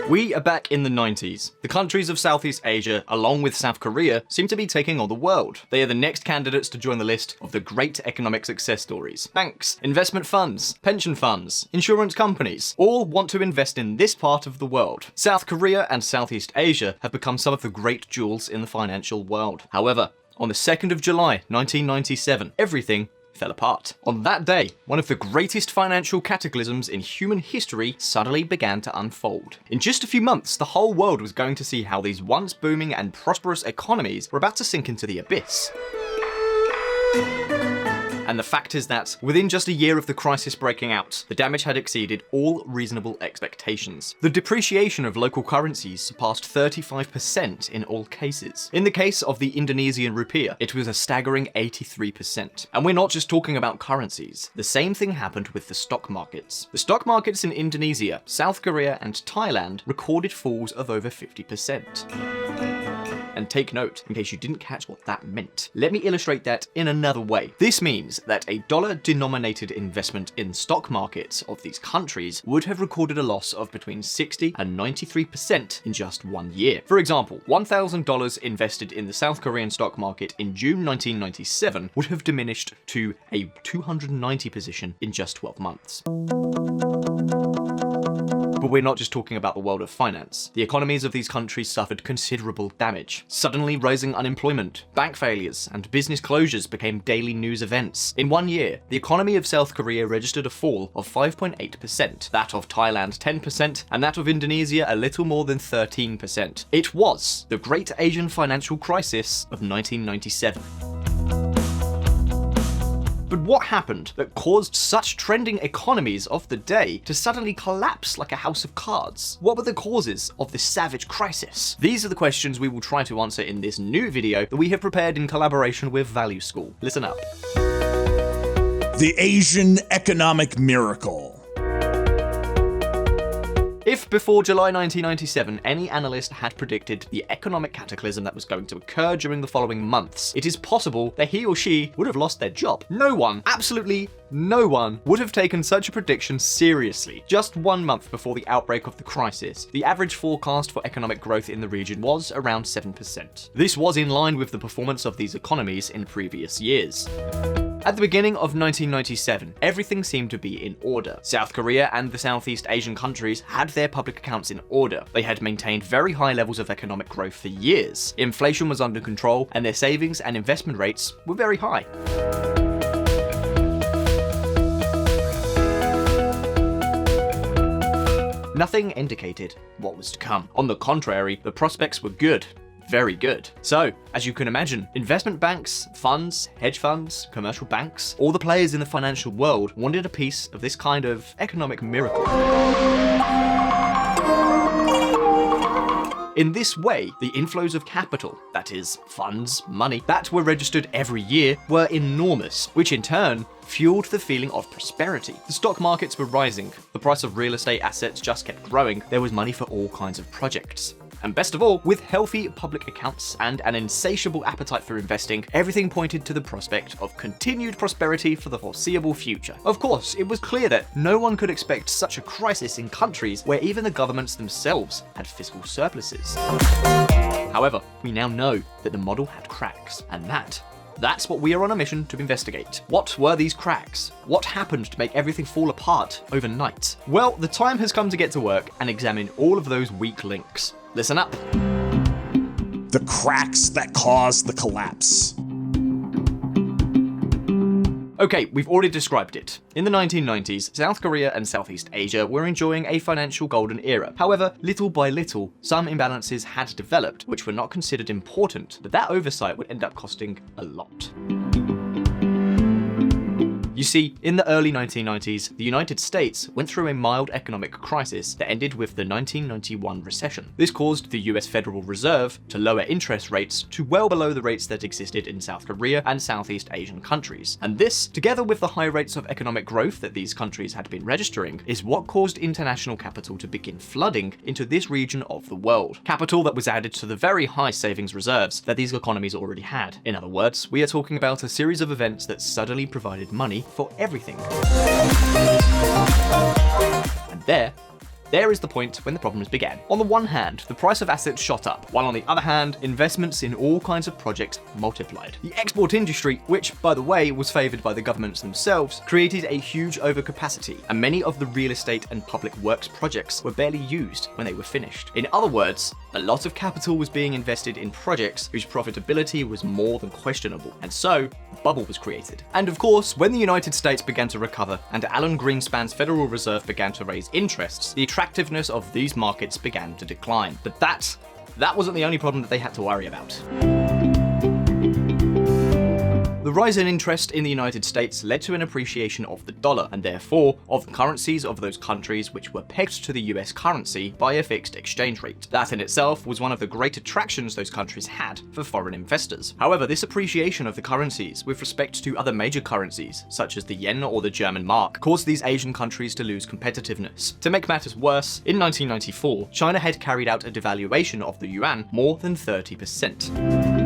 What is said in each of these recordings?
We are back in the 90s. The countries of Southeast Asia, along with South Korea, seem to be taking on the world. They are the next candidates to join the list of the great economic success stories. Banks, investment funds, pension funds, insurance companies, all want to invest in this part of the world. South Korea and Southeast Asia have become some of the great jewels in the financial world. However, on the 2nd of July, 1997, everything fell apart. On that day, one of the greatest financial cataclysms in human history suddenly began to unfold. In just a few months, the whole world was going to see how these once booming and prosperous economies were about to sink into the abyss. And the fact is that, within just a year of the crisis breaking out, the damage had exceeded all reasonable expectations. The depreciation of local currencies surpassed 35% in all cases. In the case of the Indonesian rupiah, it was a staggering 83%. And we're not just talking about currencies. The same thing happened with the stock markets. The stock markets in Indonesia, South Korea, and Thailand recorded falls of over 50%. And take note, in case you didn't catch what that meant. Let me illustrate that in another way. This means that a dollar-denominated investment in stock markets of these countries would have recorded a loss of between 60 and 93% in just 1 year. For example, $1,000 invested in the South Korean stock market in June 1997 would have diminished to a 290 position in just 12 months. But we're not just talking about the world of finance. The economies of these countries suffered considerable damage. Suddenly rising unemployment, bank failures, and business closures became daily news events. In 1 year, the economy of South Korea registered a fall of 5.8%, that of Thailand 10%, and that of Indonesia a little more than 13%. It was the Great Asian Financial Crisis of 1997. But what happened that caused such trending economies of the day to suddenly collapse like a house of cards? What were the causes of this savage crisis? These are the questions we will try to answer in this new video that we have prepared in collaboration with Value School. Listen up. The Asian Economic Miracle. If before July 1997 any analyst had predicted the economic cataclysm that was going to occur during the following months, it is possible that he or she would have lost their job. No one, absolutely no one, would have taken such a prediction seriously. Just 1 month before the outbreak of the crisis, the average forecast for economic growth in the region was around 7%. This was in line with the performance of these economies in previous years. At the beginning of 1997, everything seemed to be in order. South Korea and the Southeast Asian countries had their public accounts in order. They had maintained very high levels of economic growth for years. Inflation was under control, and their savings and investment rates were very high. Nothing indicated what was to come. On the contrary, the prospects were good. Very good. So, as you can imagine, investment banks, funds, hedge funds, commercial banks, all the players in the financial world wanted a piece of this kind of economic miracle. In this way, the inflows of capital, that is, funds, money, that were registered every year were enormous, which in turn fueled the feeling of prosperity. The stock markets were rising, the price of real estate assets just kept growing, there was money for all kinds of projects. And best of all, with healthy public accounts and an insatiable appetite for investing, everything pointed to the prospect of continued prosperity for the foreseeable future. Of course, it was clear that no one could expect such a crisis in countries where even the governments themselves had fiscal surpluses. However, we now know that the model had cracks, and that's what we are on a mission to investigate. What were these cracks? What happened to make everything fall apart overnight? Well, the time has come to get to work and examine all of those weak links. Listen up. The cracks that caused the collapse. Okay, we've already described it. In the 1990s, South Korea and Southeast Asia were enjoying a financial golden era. However, little by little, some imbalances had developed, which were not considered important, but that oversight would end up costing a lot. You see, in the early 1990s, the United States went through a mild economic crisis that ended with the 1991 recession. This caused the US Federal Reserve to lower interest rates to well below the rates that existed in South Korea and Southeast Asian countries. And this, together with the high rates of economic growth that these countries had been registering, is what caused international capital to begin flooding into this region of the world. Capital that was added to the very high savings reserves that these economies already had. In other words, we are talking about a series of events that suddenly provided money for everything. And there there is the point when the problems began. On the one hand, the price of assets shot up, while on the other hand, investments in all kinds of projects multiplied. The export industry, which, by the way, was favoured by the governments themselves, created a huge overcapacity, and many of the real estate and public works projects were barely used when they were finished. In other words, a lot of capital was being invested in projects whose profitability was more than questionable, and so a bubble was created. And of course, when the United States began to recover and Alan Greenspan's Federal Reserve began to raise interests, the attractiveness of these markets began to decline. But that wasn't the only problem that they had to worry about. The rise in interest in the United States led to an appreciation of the dollar, and therefore of the currencies of those countries which were pegged to the US currency by a fixed exchange rate. That in itself was one of the great attractions those countries had for foreign investors. However, this appreciation of the currencies with respect to other major currencies, such as the yen or the German mark, caused these Asian countries to lose competitiveness. To make matters worse, in 1994, China had carried out a devaluation of the yuan more than 30%.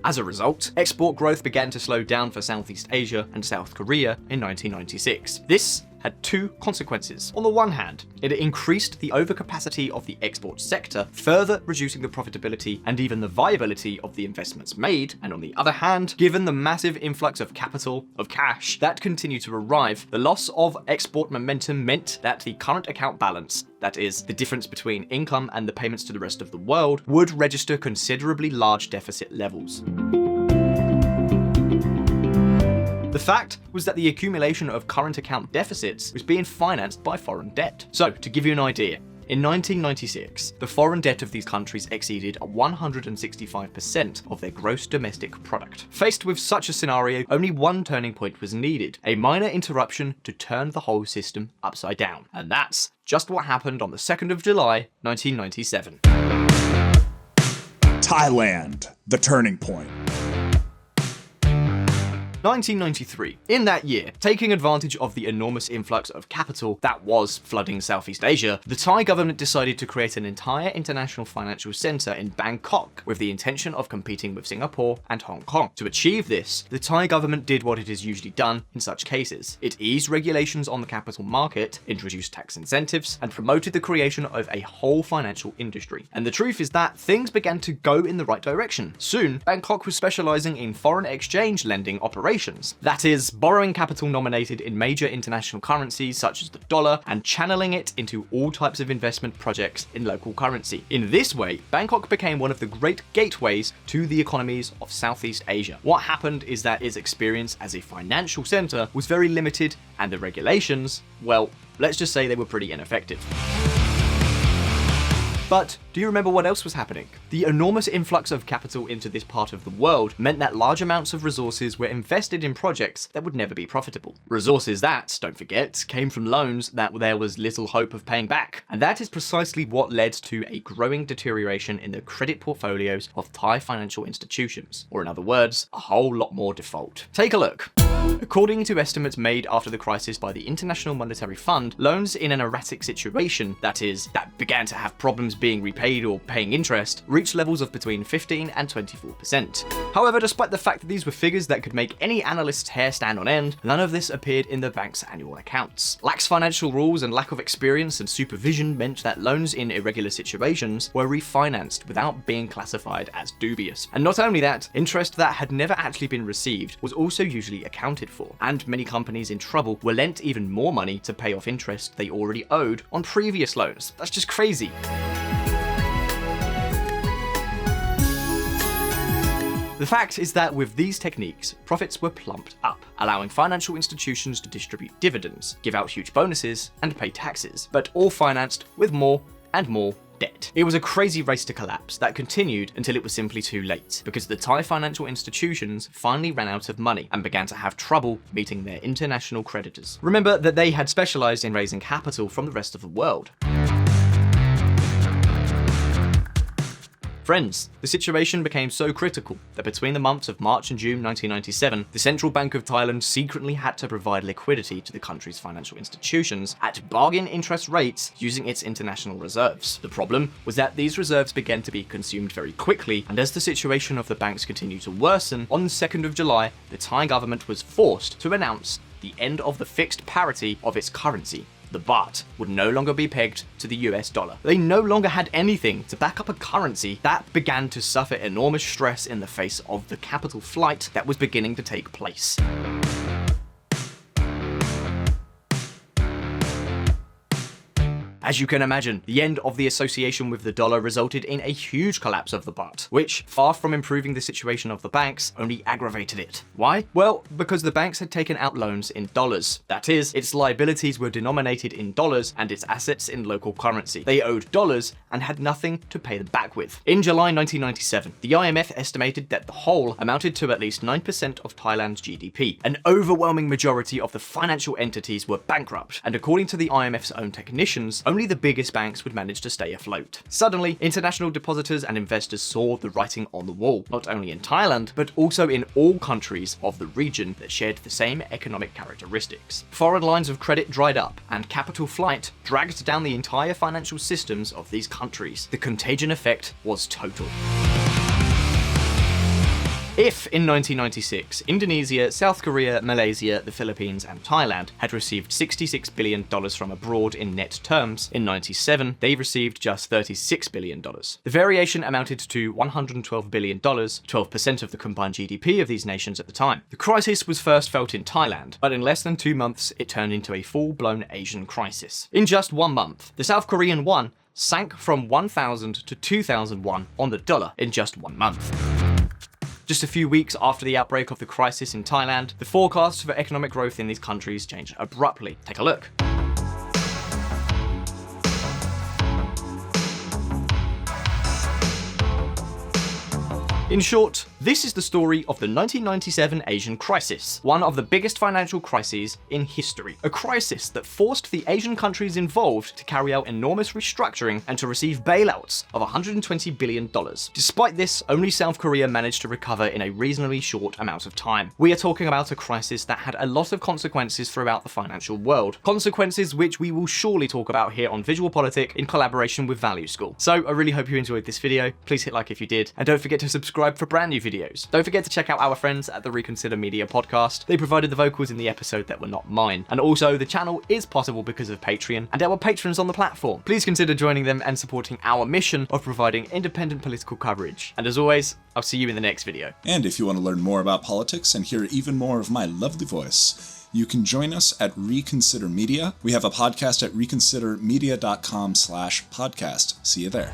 As a result, export growth began to slow down for Southeast Asia and South Korea in 1996. This had two consequences. On the one hand, it increased the overcapacity of the export sector, further reducing the profitability and even the viability of the investments made, and on the other hand, given the massive influx of capital, of cash, that continued to arrive, the loss of export momentum meant that the current account balance, that is, the difference between income and the payments to the rest of the world, would register considerably large deficit levels. The fact was that the accumulation of current account deficits was being financed by foreign debt. So, to give you an idea, in 1996, the foreign debt of these countries exceeded 165% of their gross domestic product. Faced with such a scenario, only one turning point was needed, a minor interruption to turn the whole system upside down. And that's just what happened on the 2nd of July, 1997. Thailand, the turning point. 1993. In that year, taking advantage of the enormous influx of capital that was flooding Southeast Asia, the Thai government decided to create an entire international financial center in Bangkok with the intention of competing with Singapore and Hong Kong. To achieve this, the Thai government did what it has usually done in such cases. It eased regulations on the capital market, introduced tax incentives, and promoted the creation of a whole financial industry. And the truth is that things began to go in the right direction. Soon, Bangkok was specializing in foreign exchange lending operations. That is, borrowing capital nominated in major international currencies such as the dollar and channeling it into all types of investment projects in local currency. In this way, Bangkok became one of the great gateways to the economies of Southeast Asia. What happened is that its experience as a financial center was very limited, and the regulations, well, let's just say they were pretty ineffective. But do you remember what else was happening? The enormous influx of capital into this part of the world meant that large amounts of resources were invested in projects that would never be profitable. Resources that, don't forget, came from loans that there was little hope of paying back. And that is precisely what led to a growing deterioration in the credit portfolios of Thai financial institutions, or in other words, a whole lot more default. Take a look. According to estimates made after the crisis by the International Monetary Fund, loans in an erratic situation, that is, that began to have problems being repaid or paying interest, reached levels of between 15 and 24%. However, despite the fact that these were figures that could make any analyst's hair stand on end, none of this appeared in the bank's annual accounts. Lax financial rules and lack of experience and supervision meant that loans in irregular situations were refinanced without being classified as dubious. And not only that, interest that had never actually been received was also usually accounted for, and many companies in trouble were lent even more money to pay off interest they already owed on previous loans. That's just crazy. The fact is that with these techniques, profits were plumped up, allowing financial institutions to distribute dividends, give out huge bonuses, and pay taxes, but all financed with more and more debt. It was a crazy race to collapse that continued until it was simply too late, because the Thai financial institutions finally ran out of money and began to have trouble meeting their international creditors. Remember that they had specialized in raising capital from the rest of the world. Friends, the situation became so critical that between the months of March and June 1997, the Central Bank of Thailand secretly had to provide liquidity to the country's financial institutions at bargain interest rates using its international reserves. The problem was that these reserves began to be consumed very quickly, and as the situation of the banks continued to worsen, on the 2nd of July, the Thai government was forced to announce the end of the fixed parity of its currency, the baht would no longer be pegged to the US dollar. They no longer had anything to back up a currency that began to suffer enormous stress in the face of the capital flight that was beginning to take place. As you can imagine, the end of the association with the dollar resulted in a huge collapse of the baht, which, far from improving the situation of the banks, only aggravated it. Why? Well, because the banks had taken out loans in dollars. That is, its liabilities were denominated in dollars and its assets in local currency. They owed dollars and had nothing to pay them back with. In July 1997, the IMF estimated that the whole amounted to at least 9% of Thailand's GDP. An overwhelming majority of the financial entities were bankrupt, and according to the IMF's own technicians, only the biggest banks would manage to stay afloat. Suddenly, international depositors and investors saw the writing on the wall, not only in Thailand, but also in all countries of the region that shared the same economic characteristics. Foreign lines of credit dried up, and capital flight dragged down the entire financial systems of these countries. The contagion effect was total. If, in 1996, Indonesia, South Korea, Malaysia, the Philippines, and Thailand had received $66 billion from abroad in net terms, in 97, they received just $36 billion. The variation amounted to $112 billion, 12% of the combined GDP of these nations at the time. The crisis was first felt in Thailand, but in less than 2 months, it turned into a full-blown Asian crisis. In just 1 month, the South Korean won sank from 1,000 to 2,000 won on the dollar in just 1 month. Just a few weeks after the outbreak of the crisis in Thailand, the forecasts for economic growth in these countries changed abruptly. Take a look. In short, this is the story of the 1997 Asian crisis, one of the biggest financial crises in history. A crisis that forced the Asian countries involved to carry out enormous restructuring and to receive bailouts of $120 billion. Despite this, only South Korea managed to recover in a reasonably short amount of time. We are talking about a crisis that had a lot of consequences throughout the financial world, consequences which we will surely talk about here on VisualPolitik in collaboration with Value School. So I really hope you enjoyed this video. Please hit like if you did, and don't forget to subscribe for brand new videos. Don't forget to check out our friends at the Reconsider Media podcast. They provided the vocals in the episode that were not mine. And also, the channel is possible because of Patreon and our patrons on the platform. Please consider joining them and supporting our mission of providing independent political coverage. And as always, I'll see you in the next video. And if you want to learn more about politics and hear even more of my lovely voice, you can join us at Reconsider Media. We have a podcast at reconsidermedia.com/podcast. See you there.